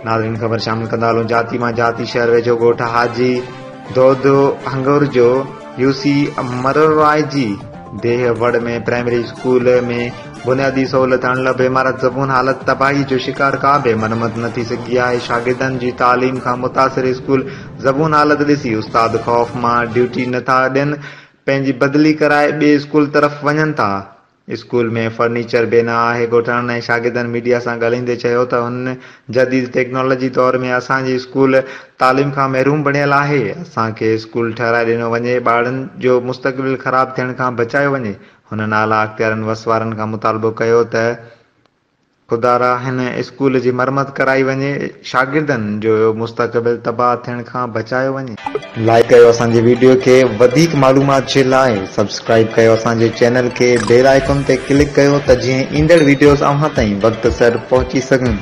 नाज़रीन ख़बर शामिल कंदा हलूं। जाती मां जाती शहर वेझो ॻोठ हाजी दौदो हंगोर जो यूसी मरवाई जी देह वड़ में प्राइमरी स्कूल में बुनियादी सहूलियत आणण लाइ बेमारत ज़बून हालत तबाही जो शिकार का बि मरम्मत न थी सघी आहे। शागिर्दनि जी तालीम खां मुतासिर स्कूल ज़बून हालत ॾिसी उस्ताद ख़ौफ़ मां ड्यूटी नथा ॾियनि, पंहिंजी बदिली कराए ॿिए स्कूल तरफ़ वञनि था। स्कूल में फर्नीचर बि न आहे। ॻोठाणनि ऐं शागिर्दनि मीडिया सां ॻाल्हाईंदे चयो त हुन जदीद टेक्नोलॉजी दौर में असांजी स्कूल तालीम खां महरूम बणियल आहे। असांखे स्कूल ठहिराए ॾिनो वञे, ॿारनि जो मुस्तक़बिल ख़राब थियण खां बचायो वञे। हुननि आला अख़्तियारनि वसवारनि खां मुतालबो कयो त खुदारा हिन स्कूल जी मरम्मत कराई वञे, शागिर्दनि जो मुस्तक़बिल तबाह थियण खां बचायो वञे। लाइक कयो असांजे वीडियो खे। वधीक मालूमात जे लाइ सब्सक्राइब कयो असांजे चैनल खे। बेल आइकन ते क्लिक कयो त जीअं ईंदड़ वीडियोस अव्हां ताईं वक़्त सर पहुची सघनि।